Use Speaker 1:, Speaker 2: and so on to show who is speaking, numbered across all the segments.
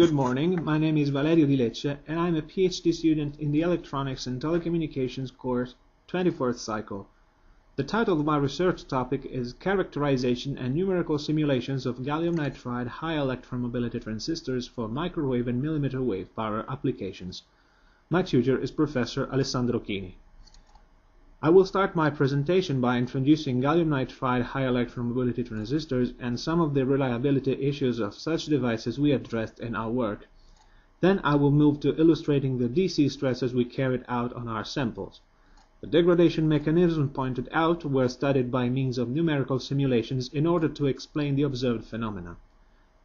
Speaker 1: Good morning, my name is Valerio Di Lecce and I'm a PhD student in the Electronics and Telecommunications course 24th cycle. The title of my research topic is Characterization and Numerical Simulations of Gallium Nitride High Electron Mobility Transistors for Microwave and Millimeter Wave Power Applications. My tutor is Professor Alessandro Chini. I will start my presentation by introducing gallium nitride high electron mobility transistors and some of the reliability issues of such devices we addressed in our work. Then I will move to illustrating the DC stresses we carried out on our samples. The degradation mechanisms pointed out were studied by means of numerical simulations in order to explain the observed phenomena.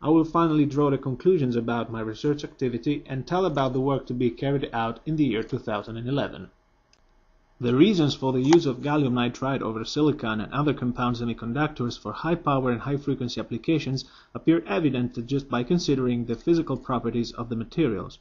Speaker 1: I will finally draw the conclusions about my research activity and tell about the work to be carried out in the year 2011. The reasons for the use of gallium nitride over silicon and other compound semiconductors for high power and high frequency applications appear evident just by considering the physical properties of the materials.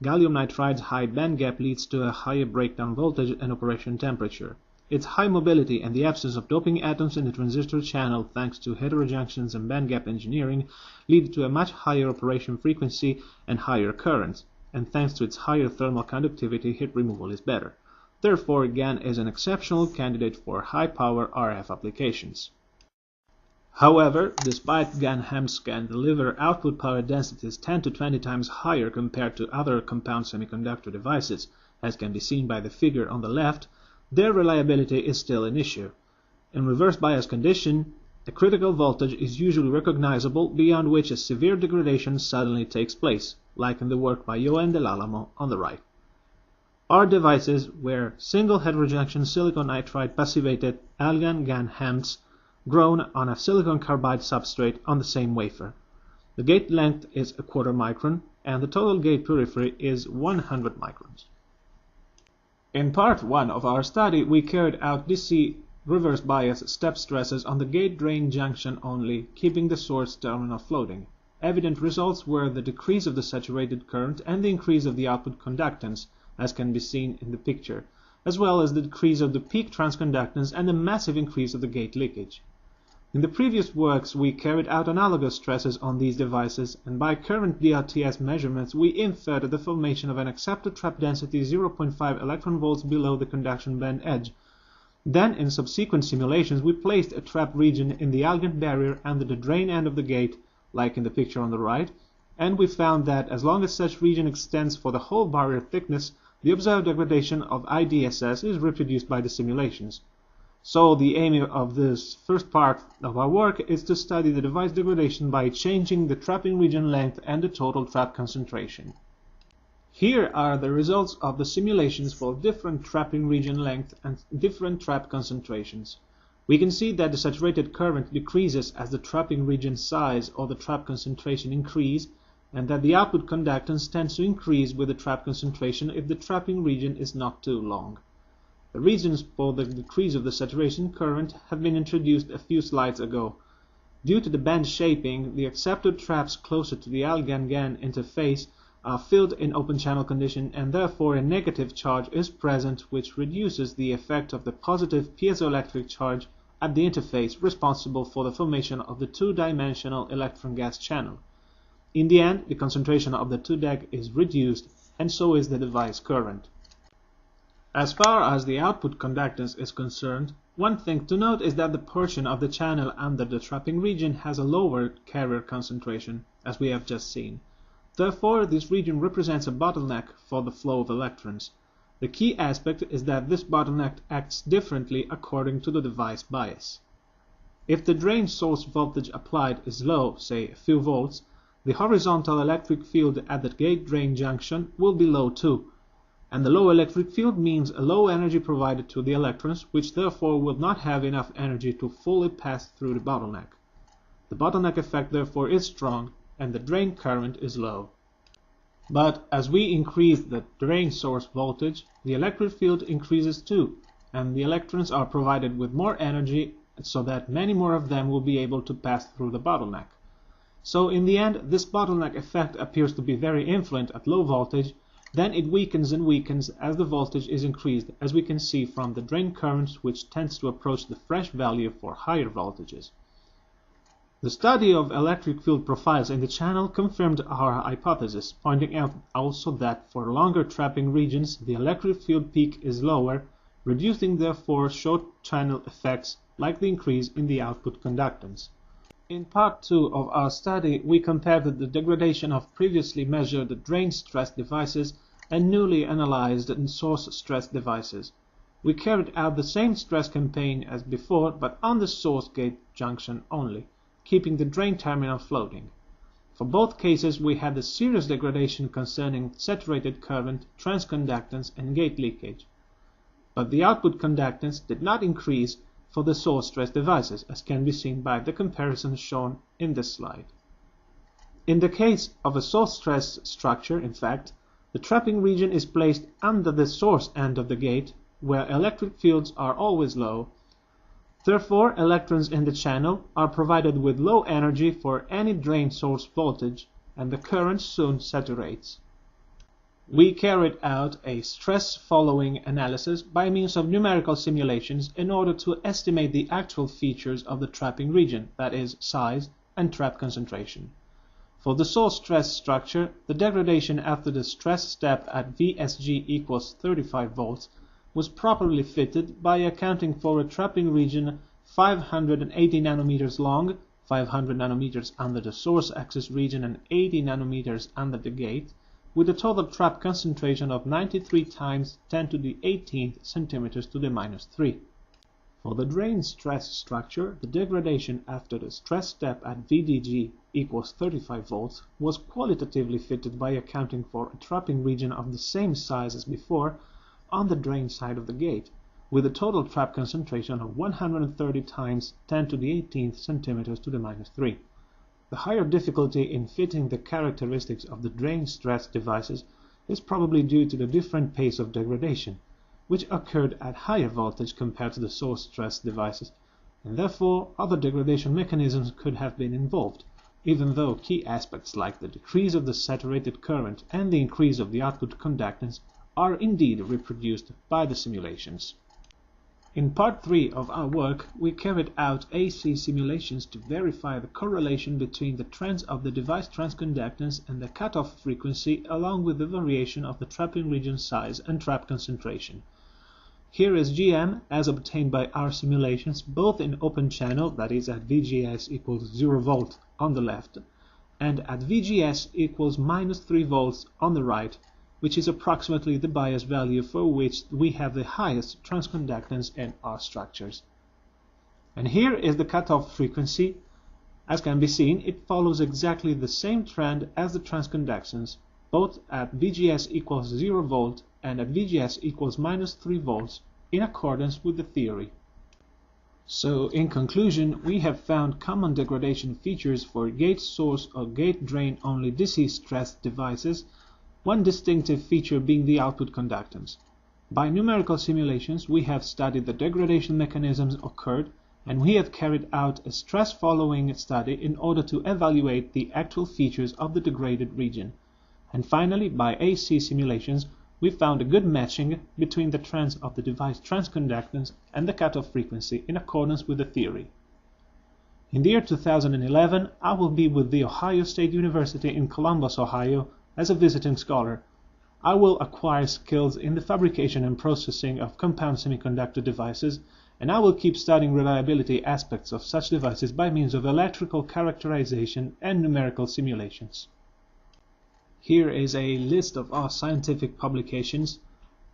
Speaker 1: Gallium nitride's high band gap leads to a higher breakdown voltage and operation temperature. Its high mobility and the absence of doping atoms in the transistor channel thanks to heterojunctions and band gap engineering lead to a much higher operation frequency and higher currents, and thanks to its higher thermal conductivity, heat removal is better. Therefore, GaN is an exceptional candidate for high-power RF applications. However, despite GaN HEMTs can deliver output power densities 10 to 20 times higher compared to other compound semiconductor devices, as can be seen by the figure on the left, their reliability is still an issue. In reverse bias condition, a critical voltage is usually recognizable beyond which a severe degradation suddenly takes place, like in the work by Yo and Dell'Alamo on the right. Our devices were single heterojunction silicon nitride passivated AlGaN GaN HEMTs grown on a silicon carbide substrate on the same wafer. The gate length is a quarter micron and the total gate periphery is 100 microns. In part 1 of our study, we carried out DC reverse bias step stresses on the gate-drain junction only, keeping the source terminal floating. Evident results were the decrease of the saturated current and the increase of the output conductance, as can be seen in the picture, as well as the decrease of the peak transconductance and the massive increase of the gate leakage. In the previous works, we carried out analogous stresses on these devices, and by current DLTS measurements, we inferred the formation of an accepted trap density 0.5 electron volts below the conduction band edge. Then, in subsequent simulations, we placed a trap region in the AlGaN barrier under the drain end of the gate, like in the picture on the right, and we found that as long as such region extends for the whole barrier thickness, the observed degradation of IDSS is reproduced by the simulations. So the aim of this first part of our work is to study the device degradation by changing the trapping region length and the total trap concentration. Here are the results of the simulations for different trapping region length and different trap concentrations. We can see that the saturated current decreases as the trapping region size or the trap concentration increase, and that the output conductance tends to increase with the trap concentration if the trapping region is not too long. The reasons for the decrease of the saturation current have been introduced a few slides ago. Due to the band shaping, the accepted traps closer to the AlGaN-GaN interface are filled in open channel condition, and therefore a negative charge is present which reduces the effect of the positive piezoelectric charge at the interface responsible for the formation of the two-dimensional electron gas channel. In the end, the concentration of the 2-deg is reduced, and so is the device current. As far as the output conductance is concerned, one thing to note is that the portion of the channel under the trapping region has a lower carrier concentration, as we have just seen. Therefore, this region represents a bottleneck for the flow of electrons. The key aspect is that this bottleneck acts differently according to the device bias. If the drain source voltage applied is low, say a few volts, the horizontal electric field at the gate-drain junction will be low too, and the low electric field means a low energy provided to the electrons, which therefore will not have enough energy to fully pass through the bottleneck. The bottleneck effect therefore is strong, and the drain current is low. But as we increase the drain source voltage, the electric field increases too, and the electrons are provided with more energy so that many more of them will be able to pass through the bottleneck. So in the end, this bottleneck effect appears to be very influent at low voltage, then it weakens and weakens as the voltage is increased, as we can see from the drain current, which tends to approach the fresh value for higher voltages. The study of electric field profiles in the channel confirmed our hypothesis, pointing out also that for longer trapping regions the electric field peak is lower, reducing therefore short channel effects like the increase in the output conductance. In part 2 of our study, we compared the degradation of previously measured drain stress devices and newly analyzed source stress devices. We carried out the same stress campaign as before, but on the source gate junction only, keeping the drain terminal floating. For both cases we had a serious degradation concerning saturated current, transconductance and gate leakage. But the output conductance did not increase for the source stress devices, as can be seen by the comparison shown in this slide. In the case of a source stress structure, in fact, the trapping region is placed under the source end of the gate, where electric fields are always low. Therefore, electrons in the channel are provided with low energy for any drain source voltage, and the current soon saturates. We carried out a stress-following analysis by means of numerical simulations in order to estimate the actual features of the trapping region, that is, size and trap concentration. For the source stress structure, the degradation after the stress step at VSG equals 35 volts was properly fitted by accounting for a trapping region 580 nanometers long, 500 nanometers under the source axis region and 80 nanometers under the gate, with a total trap concentration of 93 times 10 to the 18th centimeters to the minus 3. For the drain stress structure, the degradation after the stress step at VDG equals 35 volts was qualitatively fitted by accounting for a trapping region of the same size as before on the drain side of the gate, with a total trap concentration of 130 times 10 to the 18th centimeters to the minus 3. The higher difficulty in fitting the characteristics of the drain stress devices is probably due to the different pace of degradation, which occurred at higher voltage compared to the source stress devices, and therefore other degradation mechanisms could have been involved, even though key aspects like the decrease of the saturated current and the increase of the output conductance are indeed reproduced by the simulations. In part 3 of our work, we carried out AC simulations to verify the correlation between the trends of the device transconductance and the cutoff frequency, along with the variation of the trapping region size and trap concentration. Here is GM as obtained by our simulations, both in open channel, that is at VGS equals 0 volt on the left, and at VGS equals minus 3 volts on the right, which is approximately the bias value for which we have the highest transconductance in our structures. And here is the cutoff frequency. As can be seen, it follows exactly the same trend as the transconductance, both at VGS equals 0 volt and at VGS equals minus 3 volts, in accordance with the theory. So, in conclusion, we have found common degradation features for gate source or gate drain only DC stress devices, one distinctive feature being the output conductance. By numerical simulations, we have studied the degradation mechanisms occurred, and we have carried out a stress-following study in order to evaluate the actual features of the degraded region. And finally, by AC simulations, we found a good matching between the trends of the device transconductance and the cutoff frequency in accordance with the theory. In the year 2011, I will be with the Ohio State University in Columbus, Ohio, as a visiting scholar. I will acquire skills in the fabrication and processing of compound semiconductor devices, and I will keep studying reliability aspects of such devices by means of electrical characterization and numerical simulations. Here is a list of our scientific publications.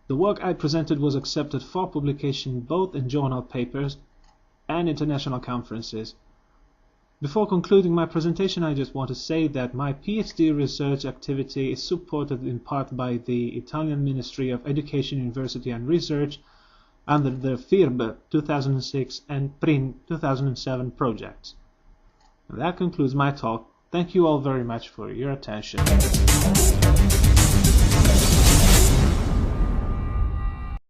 Speaker 1: The work I presented was accepted for publication both in journal papers and international conferences. Before concluding my presentation, I just want to say that my PhD research activity is supported in part by the Italian Ministry of Education, University and Research under the FIRB 2006 and PRIN 2007 projects. And that concludes my talk. Thank you all very much for your attention.